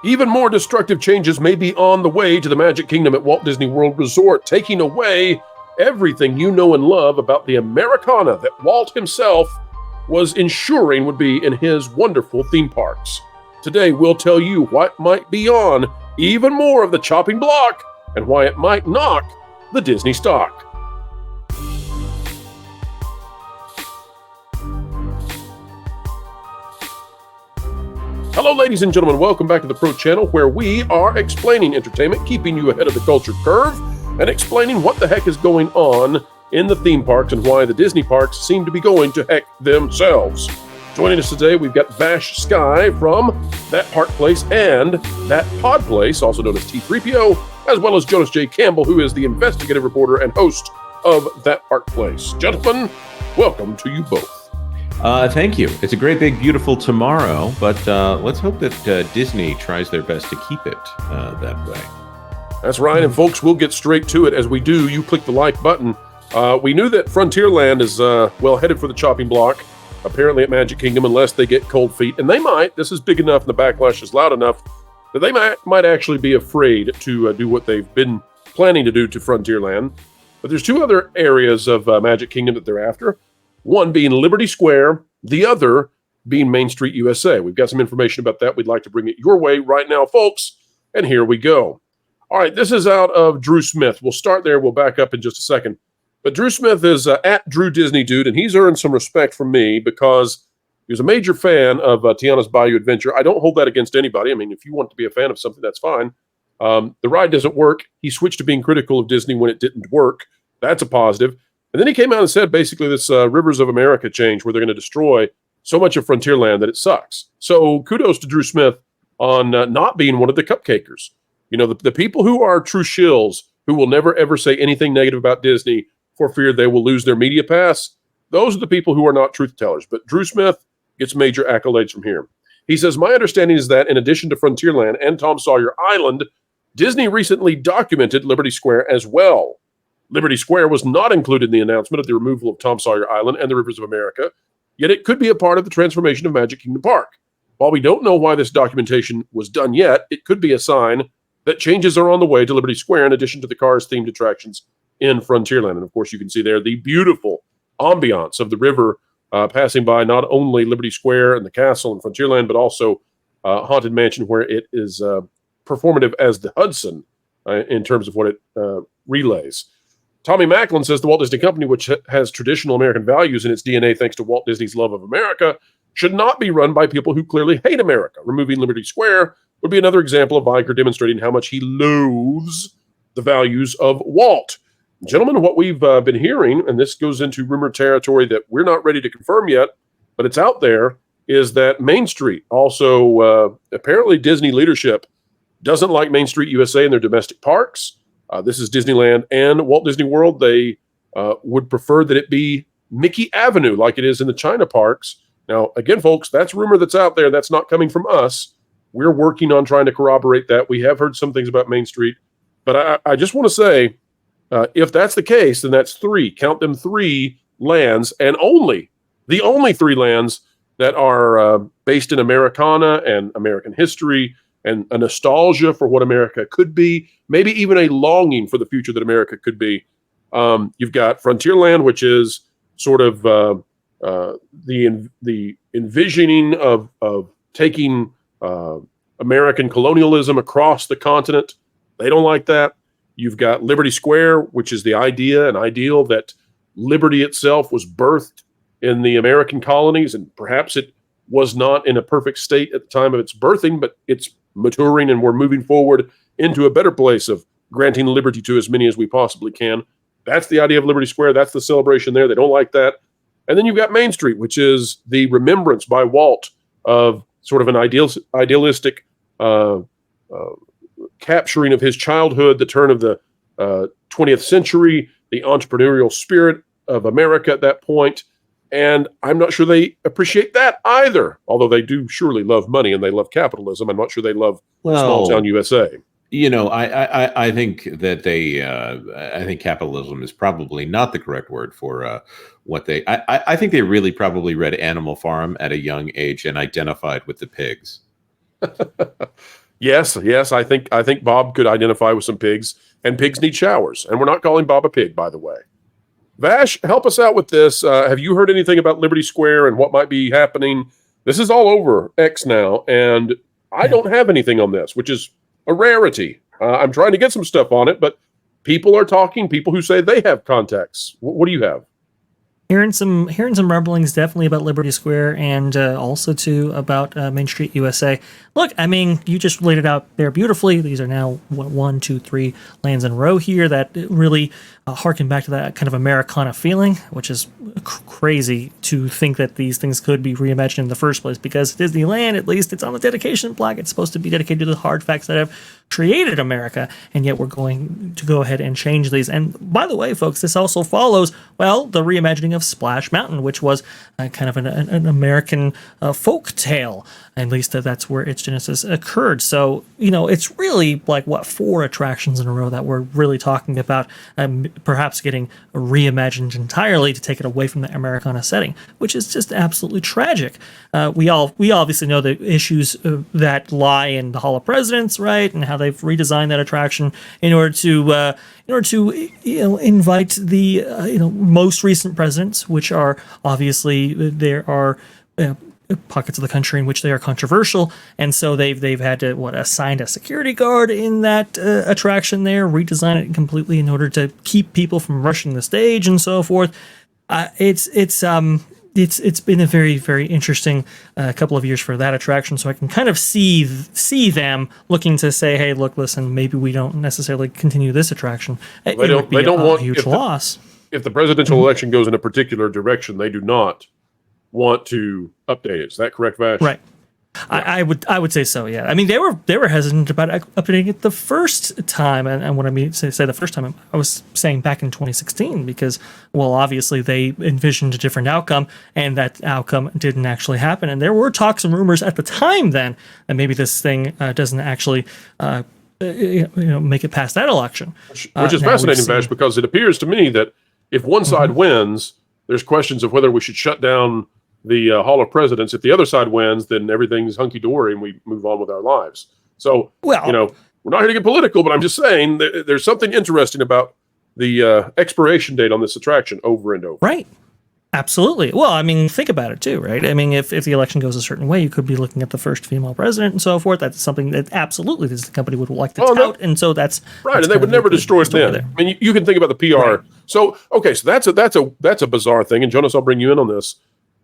Even more destructive changes may be on the way to the Magic Kingdom at Walt Disney World Resort, taking away everything you know and love about the Americana that Walt himself was ensuring would be in his wonderful theme parks. Today, we'll tell you what might be on even more of the chopping block and why it might knock the Disney stock. Hello, ladies and gentlemen. Welcome back to the Pro Channel, where we are explaining entertainment, keeping you ahead of the culture curve, and explaining what the heck is going on in the theme parks and why the Disney parks seem to be going to heck themselves. Joining us today, we've got Vash Sky from That Park Place and That Pod Place, also known as T3PO, as well as Jonas J. Campbell, who is the investigative reporter and host of That Park Place. Gentlemen, welcome to you both. Thank you. It's a great, big, beautiful tomorrow, but let's hope that Disney tries their best to keep it that way. That's right, and folks, we'll get straight to it. As we do, you click the like button. We knew that Frontierland is well headed for the chopping block, apparently at Magic Kingdom, unless they get cold feet. And they might. This is big enough and the backlash is loud enough that they might actually be afraid to do what they've been planning to do to Frontierland. But there's two other areas of Magic Kingdom that they're after. One being Liberty Square, the other being Main Street USA. We've got some information about that. We'd like to bring it your way right now, folks. And here we go. All right, this is out of Drew Smith. We'll start there. We'll back up in just a second. But Drew Smith is at Drew Disney Dude, and he's earned some respect from me because he was a major fan of Tiana's Bayou Adventure. I don't hold that against anybody. I mean, if you want to be a fan of something, that's fine. The ride doesn't work. He switched to being critical of Disney when it didn't work. That's a positive. And then he came out and said basically this Rivers of America change where they're going to destroy so much of Frontierland that it sucks. So kudos to Drew Smith on not being one of the cupcakers. You know, the people who are true shills, who will never, ever say anything negative about Disney for fear they will lose their media pass, those are the people who are not truth tellers. But Drew Smith gets major accolades from here. He says, my understanding is that in addition to Frontierland and Tom Sawyer Island, Disney recently documented Liberty Square as well. Liberty Square was not included in the announcement of the removal of Tom Sawyer Island and the Rivers of America, yet it could be a part of the transformation of Magic Kingdom Park. While we don't know why this documentation was done yet, it could be a sign that changes are on the way to Liberty Square in addition to the Cars-themed attractions in Frontierland. And of course, you can see there the beautiful ambiance of the river passing by not only Liberty Square and the castle in Frontierland, but also Haunted Mansion, where it is performative as the Hudson in terms of what it relays. Tommy Macklin says the Walt Disney Company, which has traditional American values in its DNA thanks to Walt Disney's love of America, should not be run by people who clearly hate America. Removing Liberty Square would be another example of Iger demonstrating how much he loathes the values of Walt. Gentlemen, what we've been hearing, and this goes into rumor territory that we're not ready to confirm yet, but it's out there, is that Main Street, also apparently Disney leadership, doesn't like Main Street USA in their domestic parks. This is Disneyland and Walt Disney World. They would prefer that it be Mickey Avenue like it is in the China parks. Now, again, folks, that's rumor that's out there. That's not coming from us. We're working on trying to corroborate that. We have heard some things about Main Street. But I just want to say, if that's the case, then that's three. Count them three lands, and the only three lands that are based in Americana and American history and a nostalgia for what America could be, maybe even a longing for the future that America could be. You've got Frontierland, which is sort of the envisioning of taking American colonialism across the continent. They don't like that. You've got Liberty Square, which is the idea and ideal that liberty itself was birthed in the American colonies, and perhaps it was not in a perfect state at the time of its birthing, but it's maturing and we're moving forward into a better place of granting liberty to as many as we possibly can. That's the idea of Liberty Square. That's the celebration there. They don't like that. And then you've got Main Street, which is the remembrance by Walt of sort of an idealistic capturing of his childhood, the turn of the 20th century, the entrepreneurial spirit of America at that point. And I'm not sure they appreciate that either, although they do surely love money and they love capitalism. I'm not sure they love small town USA. You know, I think that I think capitalism is probably not the correct word for what they, I think they really probably read Animal Farm at a young age and identified with the pigs. Yes, yes, I think Bob could identify with some pigs, and pigs need showers. And we're not calling Bob a pig, by the way. Vash, help us out with this. Have you heard anything about Liberty Square and what might be happening? This is all over X now, and I Yeah. don't have anything on this, which is a rarity. I'm trying to get some stuff on it, but people are talking, people who say they have contacts. What do you have? Hearing some rumblings definitely about Liberty Square, and also too about Main Street USA. Look, I mean, you just laid it out there beautifully. These are now what, 1, 2, 3 lands in a row here that really harken back to that kind of Americana feeling, which is crazy to think that these things could be reimagined in the first place, because Disneyland, at least it's on the dedication plaque, it's supposed to be dedicated to the hard facts that have created America, and yet we're going to go ahead and change these. And by the way, folks, this also follows, well, the reimagining of Splash Mountain, which was kind of an American folk tale. At least that's where its genesis occurred. So, you know, it's really like, what, 4 attractions in a row that we're really talking about perhaps getting reimagined entirely to take it away from the Americana setting, which is just absolutely tragic. We obviously know the issues that lie in the Hall of Presidents, right, and how they've redesigned that attraction in order to invite the most recent presidents, which are obviously there are pockets of the country in which they are controversial, and so they've had to assign a security guard in that attraction there, redesign it completely in order to keep people from rushing the stage and so forth. It's been a very, very interesting couple of years for that attraction, so I can kind of see them looking to say, hey, look, listen, maybe we don't necessarily continue this attraction. It would be a huge loss. If the presidential election goes in a particular direction, they do not want to update it. Is that correct, Vash? Right. Yeah. I would say so. Yeah. I mean, they were hesitant about updating it the first time, and what I mean say the first time, I was saying back in 2016, because, well, obviously they envisioned a different outcome, and that outcome didn't actually happen. And there were talks and rumors at the time then that maybe this thing doesn't actually make it past that election, which is fascinating, Vash, because it appears to me that if one side wins, there's questions of whether we should shut down the Hall of Presidents. If the other side wins, then everything's hunky-dory and we move on with our lives. So, we're not here to get political, but I'm just saying there's something interesting about the expiration date on this attraction over and over. Right. Absolutely. Well, I mean, think about it too, right? I mean, if the election goes a certain way, you could be looking at the first female president and so forth. That's something that absolutely this company would like to tout, and so that's right. And they would never destroy it then. I mean, you can think about the PR. Right. So, okay, so that's a bizarre thing. And Jonas, I'll bring you in on this.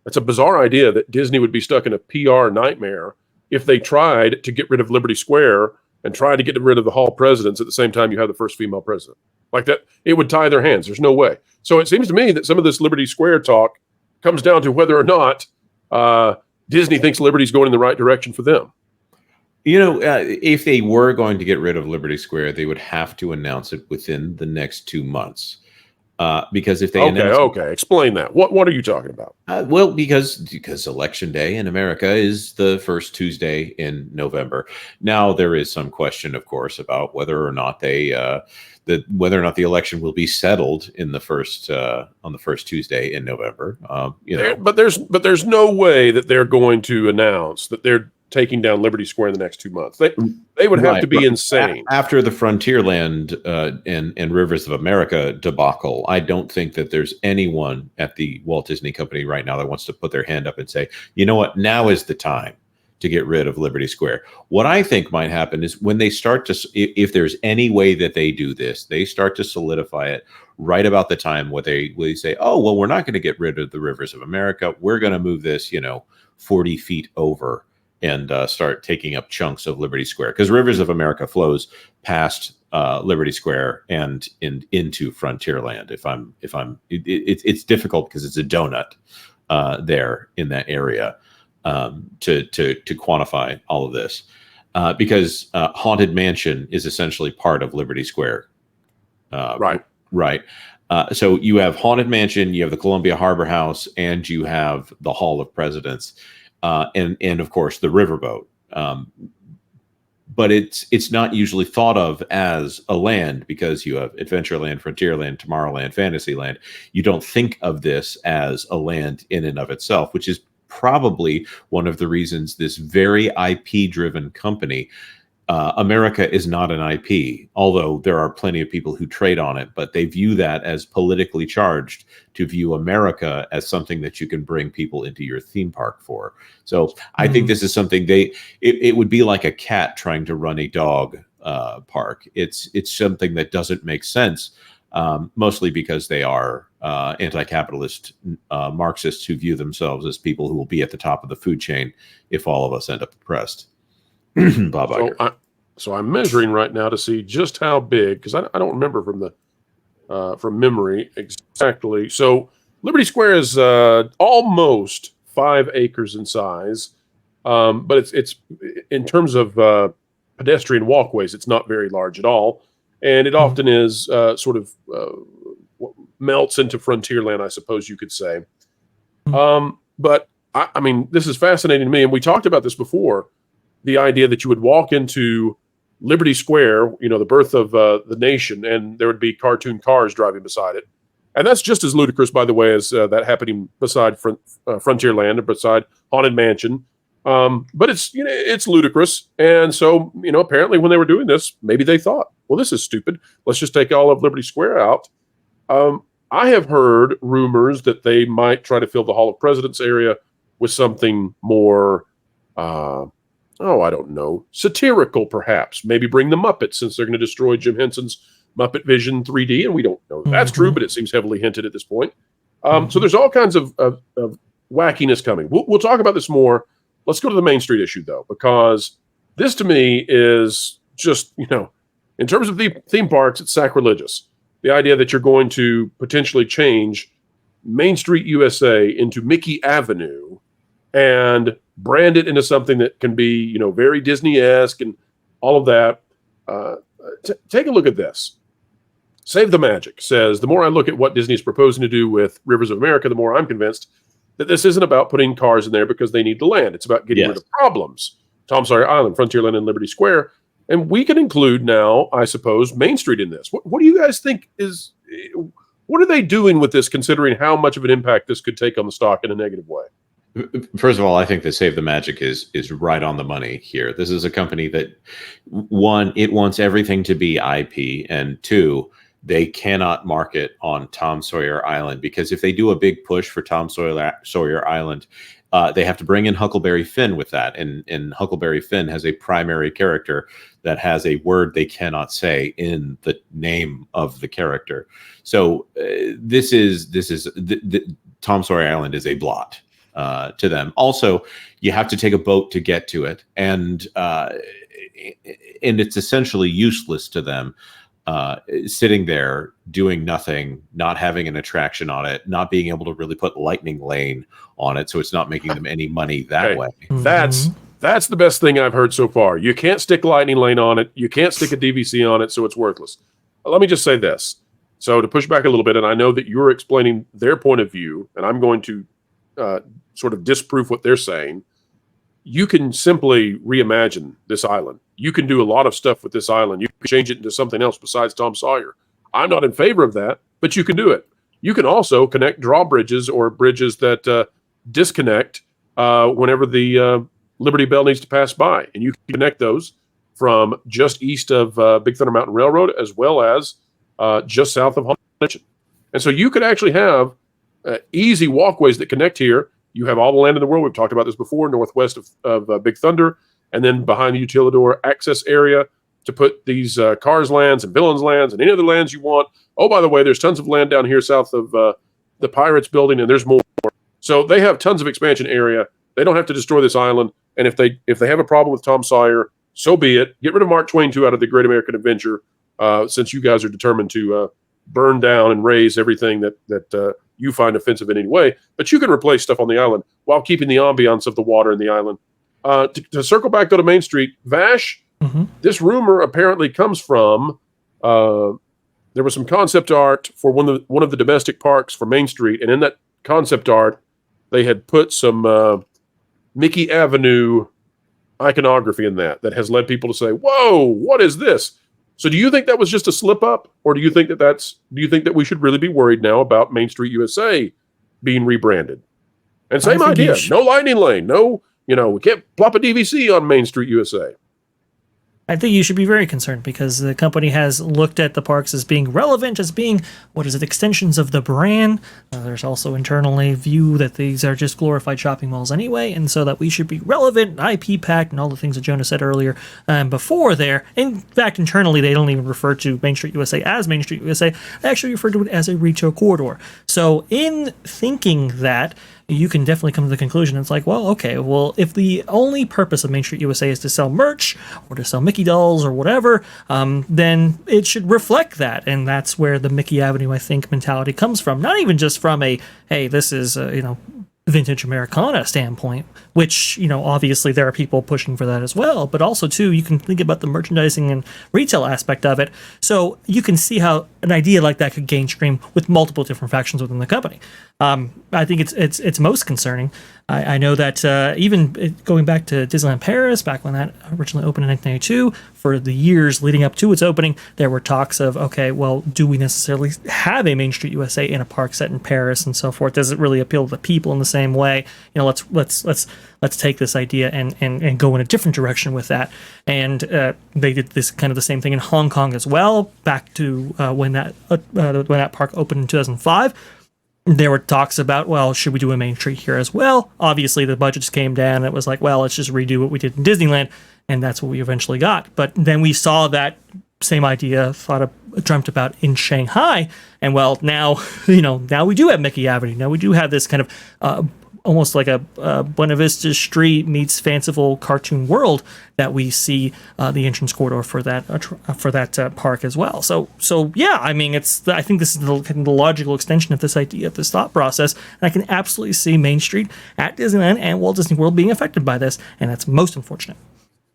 That's a bizarre idea that Disney would be stuck in a PR nightmare if they tried to get rid of Liberty Square and tried to get rid of the Hall of Presidents at the same time you have the first female president. Like that, it would tie their hands. There's no way. So it seems to me that some of this Liberty Square talk comes down to whether or not Disney thinks Liberty's going in the right direction for them. If they were going to get rid of Liberty Square, they would have to announce it within the next 2 months. Because if they explain that. What are you talking about? Well, because Election Day in America is the first Tuesday in November. Now there is some question, of course, about whether or not the election will be settled in the first on the first Tuesday in November. But there's no way that they're going to announce that they're taking down Liberty Square in the next 2 months. They would have to be insane. After the Frontierland and Rivers of America debacle, I don't think that there's anyone at the Walt Disney Company right now that wants to put their hand up and say, you know what, now is the time to get rid of Liberty Square. What I think might happen is when they start to, if there's any way that they do this, they start to solidify it right about the time where they say, oh, well, we're not going to get rid of the Rivers of America. We're going to move this, 40 feet over and start taking up chunks of Liberty Square, because Rivers of America flows past Liberty Square and into Frontierland. It's difficult because it's a donut there in that area to quantify all of this because Haunted Mansion is essentially part of Liberty Square. Right. So you have Haunted Mansion, you have the Columbia Harbor House, and you have the Hall of Presidents. And of course the riverboat, but it's not usually thought of as a land because you have Adventureland, Frontierland, Tomorrowland, Fantasyland. You don't think of this as a land in and of itself, which is probably one of the reasons this very IP-driven company America is not an IP, although there are plenty of people who trade on it, but they view that as politically charged to view America as something that you can bring people into your theme park for. So I think this is something it would be like a cat trying to run a dog park. It's something that doesn't make sense, mostly because they are anti-capitalist Marxists who view themselves as people who will be at the top of the food chain if all of us end up oppressed. Bob So I'm measuring right now to see just how big, because I don't remember from memory exactly. So Liberty Square is almost 5 acres in size, but it's in terms of pedestrian walkways, it's not very large at all, and it often is sort of melts into Frontierland, I suppose you could say. But I mean, this is fascinating to me, and we talked about this before. The idea that you would walk into Liberty Square, the birth of the nation, and there would be cartoon cars driving beside it. And that's just as ludicrous, by the way, as that happening beside Frontierland and beside Haunted Mansion. But it's ludicrous. And so, apparently when they were doing this, maybe they thought, well, this is stupid. Let's just take all of Liberty Square out. I have heard rumors that they might try to fill the Hall of Presidents area with something more I don't know, satirical perhaps. Maybe bring the Muppets, since they're going to destroy Jim Henson's Muppet Vision 3D, and we don't know if that's true, but it seems heavily hinted at this point. So there's all kinds of wackiness coming. We'll talk about this more. Let's go to the Main Street issue, though, because this to me is just, in terms of the theme parks, it's sacrilegious. The idea that you're going to potentially change Main Street USA into Mickey Avenue and brand it into something that can be, very Disney-esque and all of that. Take a look at this. Save the Magic says, the more I look at what Disney is proposing to do with Rivers of America, the more I'm convinced that this isn't about putting cars in there because they need the land. It's about getting rid of problems. Tom Sawyer Island, Frontierland, and Liberty Square. And we can include now, I suppose, Main Street in this. What do you guys think what are they doing with this, considering how much of an impact this could take on the stock in a negative way? First of all, I think that Save the Magic is right on the money here. This is a company that, one, it wants everything to be IP, and two, they cannot market on Tom Sawyer Island, because if they do a big push for Tom Sawyer Island, they have to bring in Huckleberry Finn with that, and Huckleberry Finn has a primary character that has a word they cannot say in the name of the character. So Tom Sawyer Island is a blot to them. Also, you have to take a boat to get to it, and it's essentially useless to them sitting there doing nothing, not having an attraction on it, not being able to really put Lightning Lane on it, so it's not making them any money that way. That's the best thing I've heard so far. You can't stick Lightning Lane on it. You can't stick a DVC on it, so it's worthless. Let me just say this. So to push back a little bit, and I know that you're explaining their point of view, and I'm going to sort of disprove what they're saying. You can simply reimagine this island. You can do a lot of stuff with this island. You can change it into something else besides Tom Sawyer. I'm not in favor of that, but you can do it. You can also connect drawbridges or bridges that disconnect whenever the Liberty Bell needs to pass by. And you can connect those from just east of Big Thunder Mountain Railroad, as well as just south of Haunted Mansion. And so you could actually have easy walkways that connect here. You have all the land in the world. We've talked about this before, northwest of Big Thunder, and then behind the Utilidor access area to put these Cars lands and Villains lands and any other lands you want. Oh, by the way, there's tons of land down here south of the Pirates building, and there's more. So they have tons of expansion area. They don't have to destroy this island. And if they have a problem with Tom Sawyer, so be it. Get rid of Mark Twain too out of the Great American Adventure, since you guys are determined to burn down and raise everything that you find offensive in any way. But you can replace stuff on the island while keeping the ambiance of the water in the island. To circle back though to Main Street, Vash, this rumor apparently comes from there was some concept art for one of the domestic parks for Main Street, and in that concept art, they had put some Mickey Avenue iconography in that has led people to say, "Whoa, what is this?" So, do you think that was just a slip up, or do you think that we should really be worried now about Main Street USA being rebranded? And same idea, no Lightning Lane, no, we can't plop a DVC on Main Street USA. I think you should be very concerned because the company has looked at the parks as being relevant, as being, extensions of the brand. There's also internally view that these are just glorified shopping malls anyway, and so that we should be relevant, IP packed, and all the things that Jonah said earlier before there. In fact, internally, they don't even refer to Main Street USA as Main Street USA. They actually refer to it as a retail corridor. So in thinking that, you can definitely come to the conclusion it's like, well, okay, well, if the only purpose of Main Street USA is to sell merch or to sell Mickey dolls or whatever, then it should reflect that. And that's where the Mickey Avenue, I think, mentality comes from. Not even just from a, hey, this is, vintage Americana standpoint, which, obviously there are people pushing for that as well, but also too, you can think about the merchandising and retail aspect of it. So you can see how an idea like that could gain stream with multiple different factions within the company. I think it's most concerning. I know that even going back to Disneyland Paris, back when that originally opened in 1992, for the years leading up to its opening, there were talks of, okay, well, do we necessarily have a Main Street USA in a park set in Paris and so forth? Does it really appeal to the people in the same way? Let's take this idea and go in a different direction with that. And they did this kind of the same thing in Hong Kong as well, back to when that park opened in 2005. There were talks about, well, should we do a Main Street here as well? Obviously, the budgets came down. And it was like, well, let's just redo what we did in Disneyland. And that's what we eventually got. But then we saw that same idea dreamt about in Shanghai. And well, now, now we do have Mickey Avenue. Now we do have this kind of almost like a Buena Vista Street meets fanciful cartoon world that we see the entrance corridor for that park as well. So yeah, I mean, I think this is the logical extension of this idea, of this thought process. And I can absolutely see Main Street at Disneyland and Walt Disney World being affected by this, and that's most unfortunate.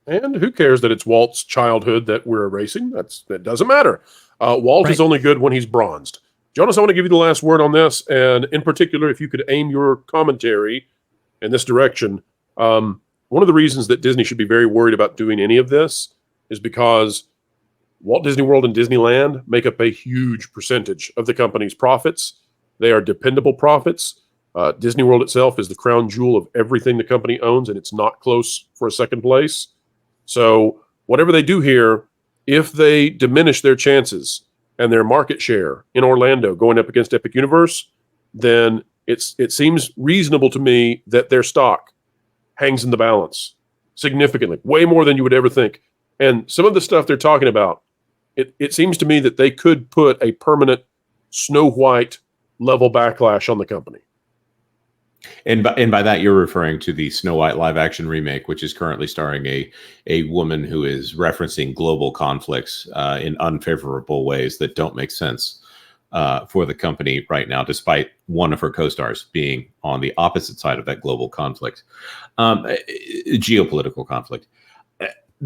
And who cares that it's Walt's childhood that we're erasing? That doesn't matter. Walt is only good when he's bronzed. Jonas, I want to give you the last word on this, and in particular, if you could aim your commentary in this direction. One of the reasons that Disney should be very worried about doing any of this is because Walt Disney World and Disneyland make up a huge percentage of the company's profits. They are dependable profits. Disney World itself is the crown jewel of everything the company owns, and it's not close for a second place. So whatever they do here, if they diminish their chances and their market share in Orlando going up against Epic Universe, then it seems reasonable to me that their stock hangs in the balance significantly, way more than you would ever think. And some of the stuff they're talking about, it seems to me that they could put a permanent Snow White level backlash on the company. And by that, you're referring to the Snow White live action remake, which is currently starring a woman who is referencing global conflicts in unfavorable ways that don't make sense for the company right now, despite one of her co-stars being on the opposite side of that global conflict, geopolitical conflict.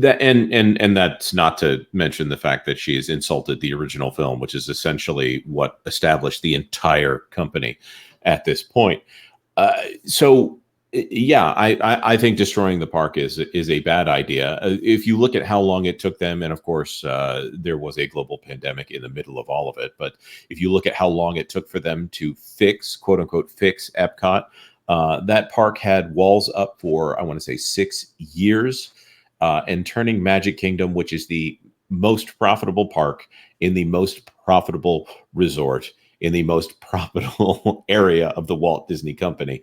And that's not to mention the fact that she's insulted the original film, which is essentially what established the entire company at this point. So yeah, I think destroying the park is a bad idea. If you look at how long it took them, and of course there was a global pandemic in the middle of all of it, but if you look at how long it took for them to fix, quote unquote, fix Epcot, that park had walls up for, I want to say, 6 years, and turning Magic Kingdom, which is the most profitable park in the most profitable resort in the most profitable area of the Walt Disney Company,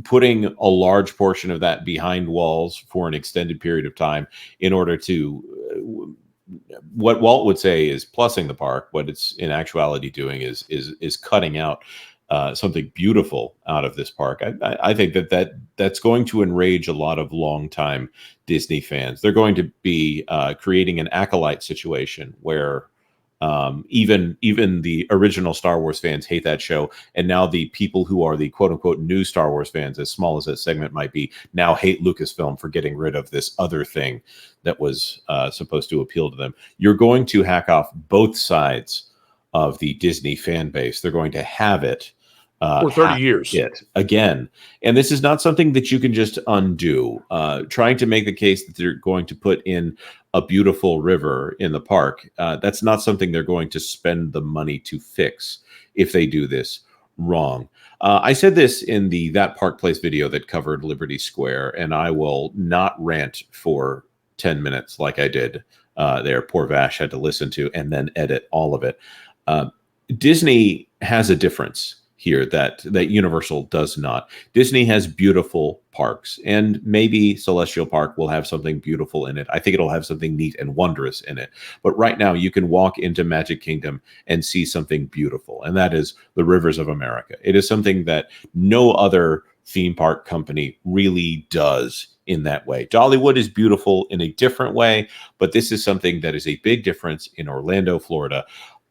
putting a large portion of that behind walls for an extended period of time in order to, what Walt would say is plussing the park. What it's in actuality doing is cutting out something beautiful out of this park. I think that's going to enrage a lot of longtime Disney fans. They're going to be creating an acolyte situation where even the original Star Wars fans hate that show, and now the people who are the quote unquote new Star Wars fans, as small as that segment might be, now hate Lucasfilm for getting rid of this other thing that was supposed to appeal to them. You're going to hack off both sides of the Disney fan base. They're going to have it for 30 years again, and this is not something that you can just undo. Trying to make the case that they're going to put in a beautiful river in the park, that's not something they're going to spend the money to fix if they do this wrong. I said this in the That Park Place video that covered Liberty Square, and I will not rant for 10 minutes like I did there. Poor Vash had to listen to and then edit all of it. Disney has a difference here that Universal does not. Disney has beautiful parks, and maybe Celestial Park will have something beautiful in it. I think it'll have something neat and wondrous in it. But right now, you can walk into Magic Kingdom and see something beautiful, and that is the Rivers of America. It is something that no other theme park company really does in that way. Dollywood is beautiful in a different way, but this is something that is a big difference in Orlando, Florida.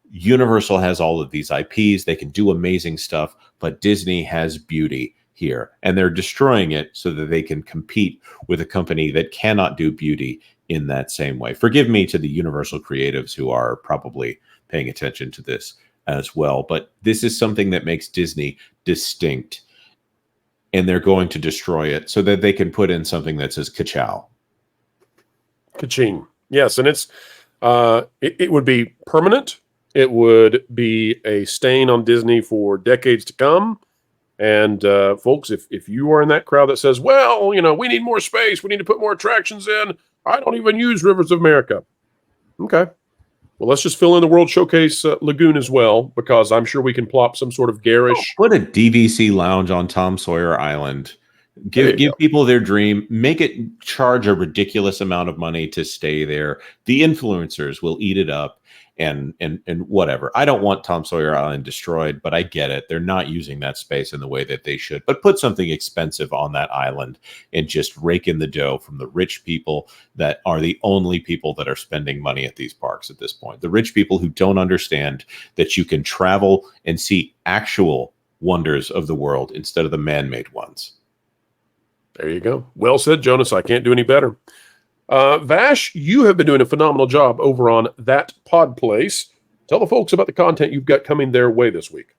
Universal has all of these IPs. They can do amazing stuff, but Disney has beauty here, and they're destroying it so that they can compete with a company that cannot do beauty in that same way. Forgive me to the Universal creatives who are probably paying attention to this as well, but this is something that makes Disney distinct, and they're going to destroy it so that they can put in something that says ka-chow. Ka-ching. Yes, and it's it would be permanent. It would be a stain on Disney for decades to come. And folks, if you are in that crowd that says, well, we need more space, we need to put more attractions in, I don't even use Rivers of America. Okay. Well, let's just fill in the World Showcase Lagoon as well, because I'm sure we can plop some sort of garish. Put a DVC lounge on Tom Sawyer Island. Give people their dream. Make it charge a ridiculous amount of money to stay there. The influencers will eat it up. And whatever. I don't want Tom Sawyer Island destroyed, but I get it. They're not using that space in the way that they should. But put something expensive on that island and just rake in the dough from the rich people that are the only people that are spending money at these parks at this point. The rich people who don't understand that you can travel and see actual wonders of the world instead of the man-made ones. There you go. Well said, Jonas. I can't do any better. Vash, you have been doing a phenomenal job over on That Pod Place. Tell the folks about the content you've got coming their way this week.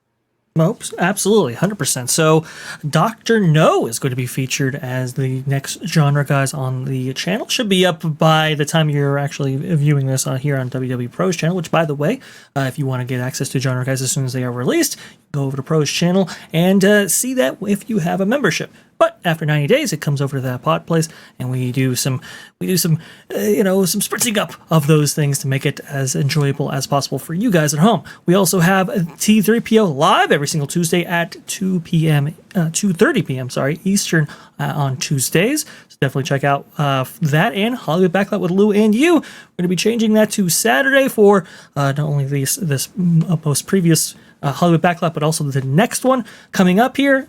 Oops, absolutely, 100%. So Dr. No is going to be featured as the next genre guys on the channel. Should be up by the time you're actually viewing this on here on WDW Pro's channel, which, by the way, if you want to get access to genre guys as soon as they are released, go over to Pro's channel and see that if you have a membership. But after 90 days, it comes over to That Pod Place, and we do some spritzing up of those things to make it as enjoyable as possible for you guys at home. We also have T3PO live every single Tuesday at 2:30 p.m. Eastern on Tuesdays. So definitely check out that and Hollywood Backlight with Lou and you. We're going to be changing that to Saturday for not only this most previous Hollywood Backlight, but also the next one coming up here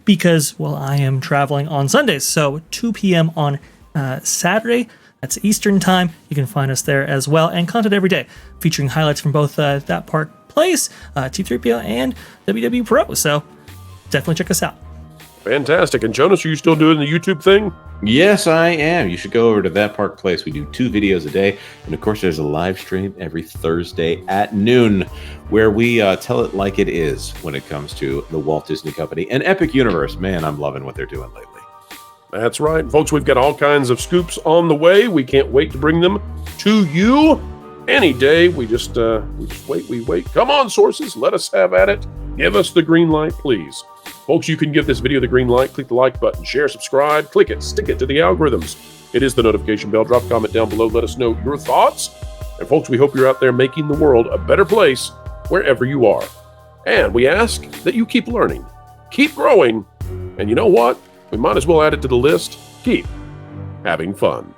because, well, I am traveling on Sundays. So 2 p.m. on Saturday, that's Eastern time. You can find us there as well, and content every day featuring highlights from both That Park Place, T3PO, and WDW Pro. So definitely check us out. Fantastic. And Jonas, are you still doing the YouTube thing? Yes, I am. You should go over to That Park Place. We do 2 videos a day. And of course, there's a live stream every Thursday at noon where we tell it like it is when it comes to the Walt Disney Company and Epic Universe. Man, I'm loving what they're doing lately. That's right. Folks, we've got all kinds of scoops on the way. We can't wait to bring them to you any day. We just wait. Come on, sources. Let us have at it. Give us the green light, please. Folks, you can give this video the green light. Click the like button, share, subscribe, click it, stick it to the algorithms. It is the notification bell. Drop a comment down below. Let us know your thoughts. And folks, we hope you're out there making the world a better place wherever you are. And we ask that you keep learning, keep growing, and you know what? We might as well add it to the list. Keep having fun.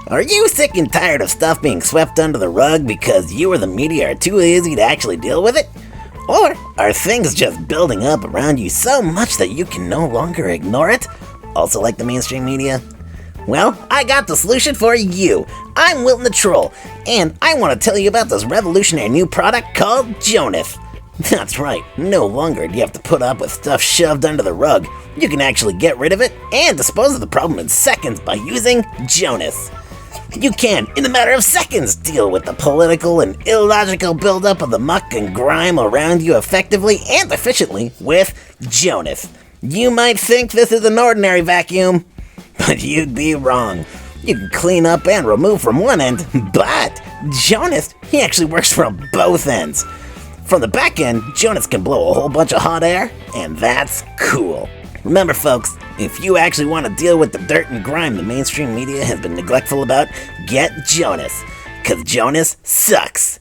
Are you sick and tired of stuff being swept under the rug because you or the media are too lazy to actually deal with it? Or are things just building up around you so much that you can no longer ignore it? Also like the mainstream media? Well, I got the solution for you. I'm Wilton the Troll, and I want to tell you about this revolutionary new product called Jonas. That's right, no longer do you have to put up with stuff shoved under the rug. You can actually get rid of it and dispose of the problem in seconds by using Jonas. You can, in a matter of seconds, deal with the political and illogical buildup of the muck and grime around you effectively and efficiently with Jonas. You might think this is an ordinary vacuum, but you'd be wrong. You can clean up and remove from one end, but Jonas, he actually works from both ends. From the back end, Jonas can blow a whole bunch of hot air, and that's cool. Remember, folks, if you actually want to deal with the dirt and grime the mainstream media has been neglectful about, get Jonas. 'Cause Jonas sucks.